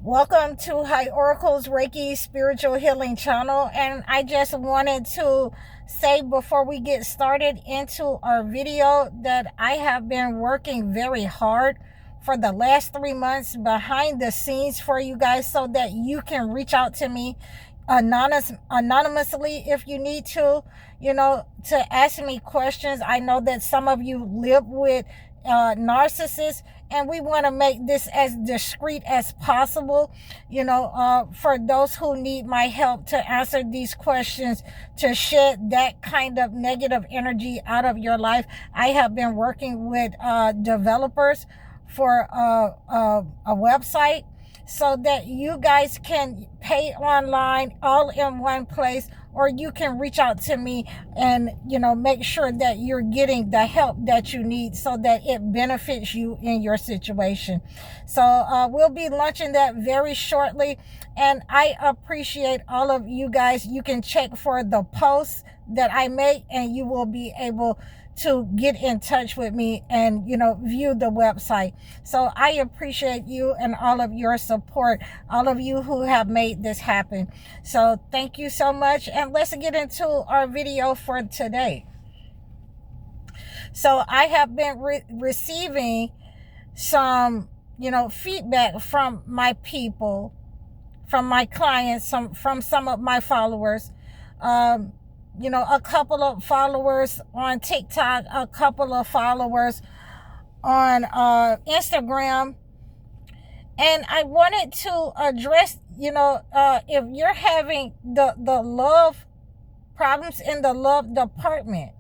Welcome to High Oracle's Reiki Spiritual Healing Channel, and I just wanted to say before we get started into our video that I have been working very hard for the last 3 months behind the scenes for you guys so that you can reach out to me anonymously if you need to, to ask me questions. I know that some of you live with narcissists, and we want to make this as discreet as possible, for those who need my help to answer these questions, to shed that kind of negative energy out of your life. I have been working with developers for a website so that you guys can pay online all in one place, or you can reach out to me and make sure that you're getting the help that you need so that it benefits you in your situation. So we'll be launching that very shortly, and I appreciate all of you guys. You can check for the posts that I make, and you will be able to get in touch with me and view the website. So I appreciate you and all of your support, all of you who have made this happen. So thank you so much, and let's get into our video for today. So I have been receiving some feedback from my people, from my clients, from some of my followers. A couple of followers on TikTok, a couple of followers on Instagram. And I wanted to address, if you're having the love problems in the love department,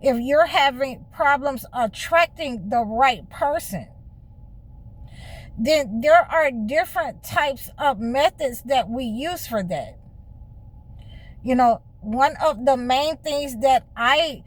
if you're having problems attracting the right person, then there are different types of methods that we use for that. One of the main things that I,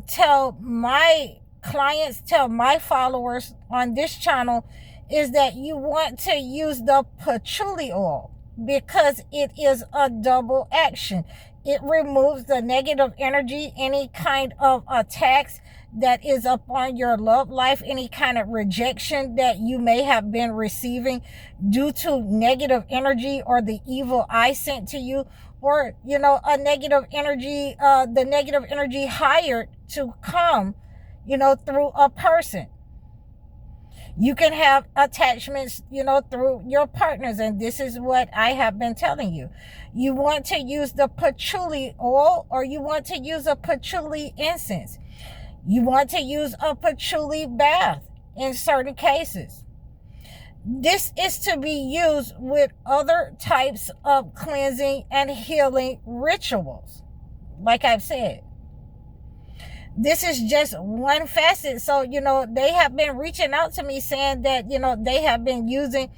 tell my clients, tell my followers on this channel is that you want to use the patchouli oil because it is a double action. It removes the negative energy, any kind of attacks that is upon your love life, any kind of rejection that you may have been receiving due to negative energy or the evil eye sent to you, or a negative energy, the negative energy hired to come through a person. You can have attachments through your partners, and this is what I have been telling you. You want to use the patchouli oil, or you want to use a patchouli incense. You want to use a patchouli bath in certain cases. This is to be used with other types of cleansing and healing rituals. Like I've said, this is just one facet. So, they have been reaching out to me saying that, they have been using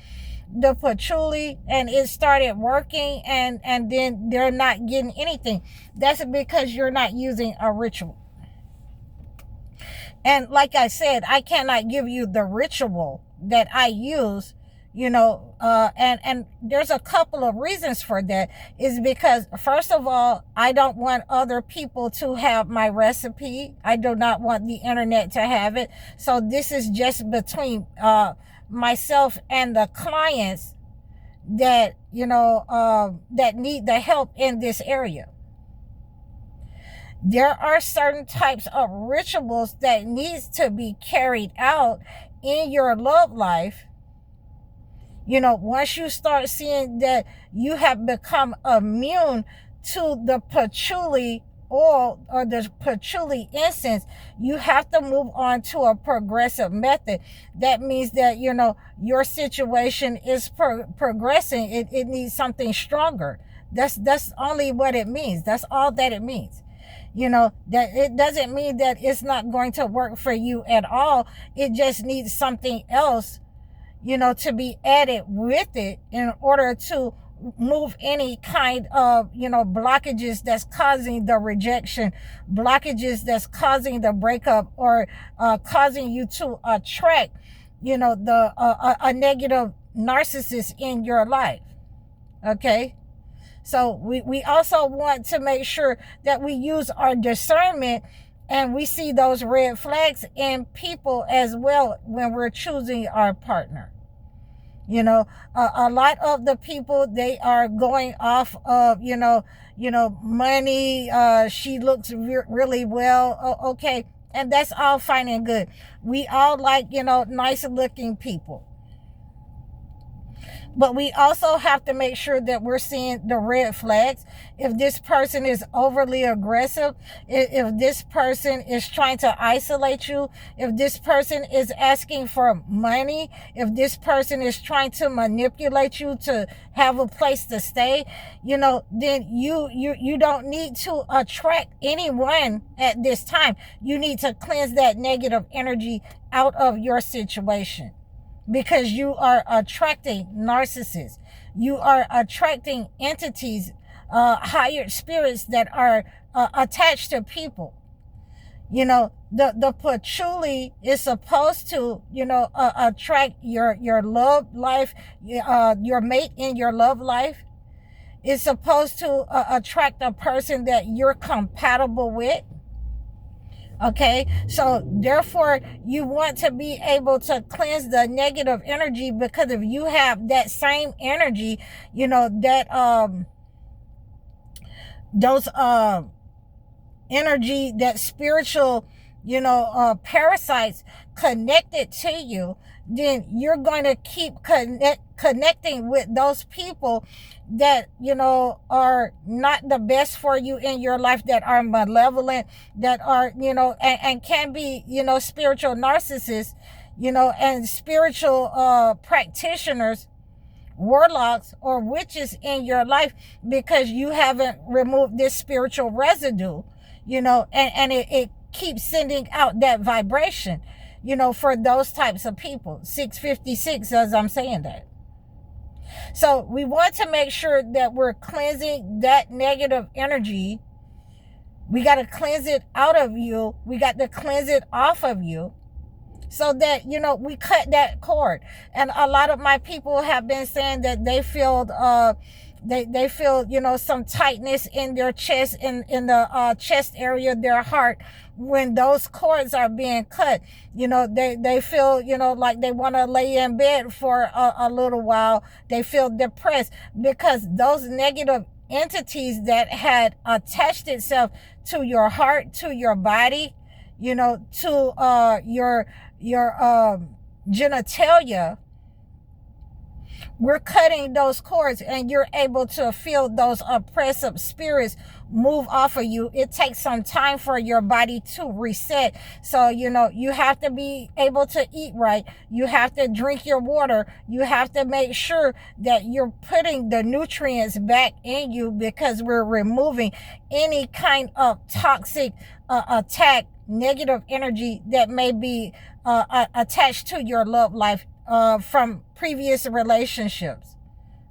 the patchouli and it started working, and then they're not getting anything. That's because you're not using a ritual. And like I said, I cannot give you the ritual that I use, and there's a couple of reasons for that. Is because, first of all, I don't want other people to have my recipe. I do not want the internet to have it. So this is just between myself and the clients that, that need the help in this area. There are certain types of rituals that needs to be carried out in your love life. Once you start seeing that you have become immune to the patchouli oil or the patchouli incense, you have to move on to a progressive method. That means that, your situation is progressing. It needs something stronger. That's only what it means. That's all that it means. That it doesn't mean that it's not going to work for you at all. It just needs something else, to be added with it in order to move any kind of, blockages that's causing the rejection, blockages that's causing the breakup, or causing you to attract, a negative narcissist in your life. Okay. So we also want to make sure that we use our discernment and we see those red flags in people as well when we're choosing our partner. You know, a lot of the people, they are going off of, money. She looks really well. Okay. And that's all fine and good. We all like, nice looking people. But we also have to make sure that we're seeing the red flags. If this person is overly aggressive, if this person is trying to isolate you, if this person is asking for money, if this person is trying to manipulate you to have a place to stay, then you don't need to attract anyone at this time. You need to cleanse that negative energy out of your situation. Because you are attracting narcissists. You are attracting entities, higher spirits that are attached to people. The patchouli is supposed to, attract your love life, your mate in your love life. It's supposed to attract a person that you're compatible with. Okay, so therefore you want to be able to cleanse the negative energy, because if you have that same energy, that those energy, that spiritual, parasites connected to you, then you're going to keep connecting with those people that, are not the best for you in your life, that are malevolent, that are, and can be, spiritual narcissists, and spiritual practitioners, warlocks or witches in your life, because you haven't removed this spiritual residue, and it keeps sending out that vibration, for those types of people. 656, as I'm saying that. So we want to make sure that we're cleansing that negative energy. We got to cleanse it out of you. We got to cleanse it off of you, so that, we cut that cord. And a lot of my people have been saying that they feel, they feel, some tightness in their chest, in the chest area, their heart, when those cords are being cut. They feel, like they want to lay in bed for a little while. They feel depressed, because those negative entities that had attached itself to your heart, to your body, to your genitalia, we're cutting those cords, and you're able to feel those oppressive spirits move off of you. It takes some time for your body to reset. So, you have to be able to eat right. You have to drink your water. You have to make sure that you're putting the nutrients back in you, because we're removing any kind of toxic attack, negative energy that may be attached to your love life from previous relationships.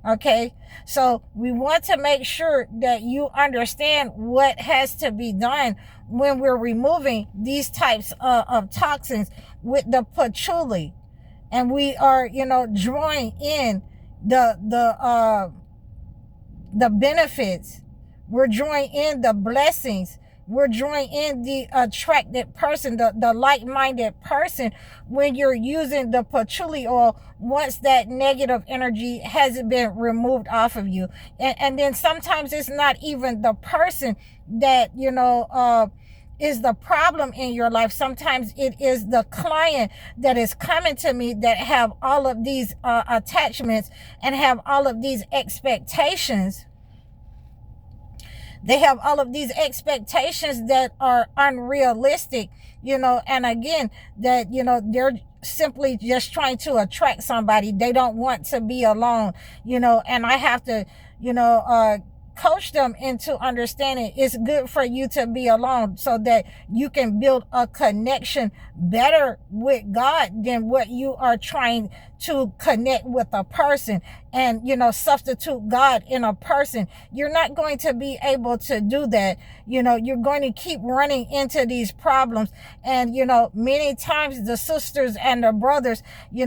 Okay, so we want to make sure that you understand what has to be done when we're removing these types of toxins with the patchouli, and we are, drawing in the benefits. We're drawing in the blessings. We're drawing in the attracted person, the like-minded person, when you're using the patchouli oil, once that negative energy hasn't been removed off of you. And then sometimes it's not even the person that, is the problem in your life. Sometimes it is the client that is coming to me that have all of these attachments and have all of these expectations. They have all of these expectations that are unrealistic, and again, that, they're simply just trying to attract somebody. They don't want to be alone, and I have to, coach them into understanding it's good for you to be alone, so that you can build a connection better with God than what you are trying to connect with a person, and substitute God in a person. You're not going to be able to do that. You're going to keep running into these problems, and many times the sisters and the brothers, they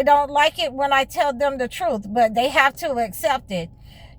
don't like it when I tell them the truth, but they have to accept it.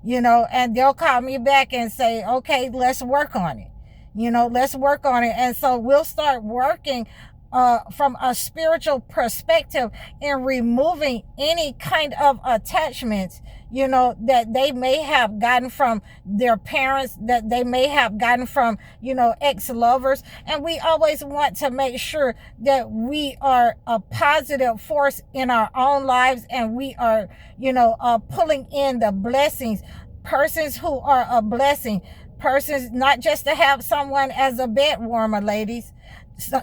And they'll call me back and say, okay, let's work on it. Let's work on it. And so we'll start working from a spiritual perspective in removing any kind of attachments, you know, that they may have gotten from their parents, that they may have gotten from, you know, ex-lovers. And we always want to make sure that we are a positive force in our own lives, and we are, you know, pulling in the blessings, persons who are a blessing, persons, not just to have someone as a bed warmer, ladies,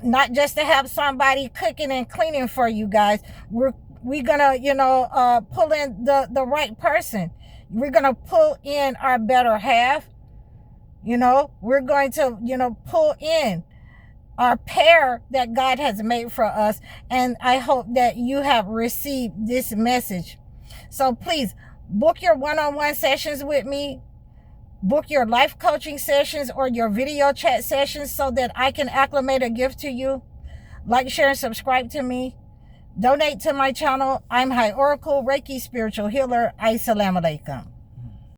not just to have somebody cooking and cleaning for you guys. We're gonna, you know, pull in the right person. We're gonna pull in our better half. You know, we're going to, you know, pull in our pair that God has made for us. And I hope that you have received this message. So please book your one-on-one sessions with me. Book your life coaching sessions or your video chat sessions so that I can acclimate a gift to you. Like, share, and subscribe to me. Donate to my channel. I'm High Oracle, Reiki spiritual healer. Assalamu alaikum.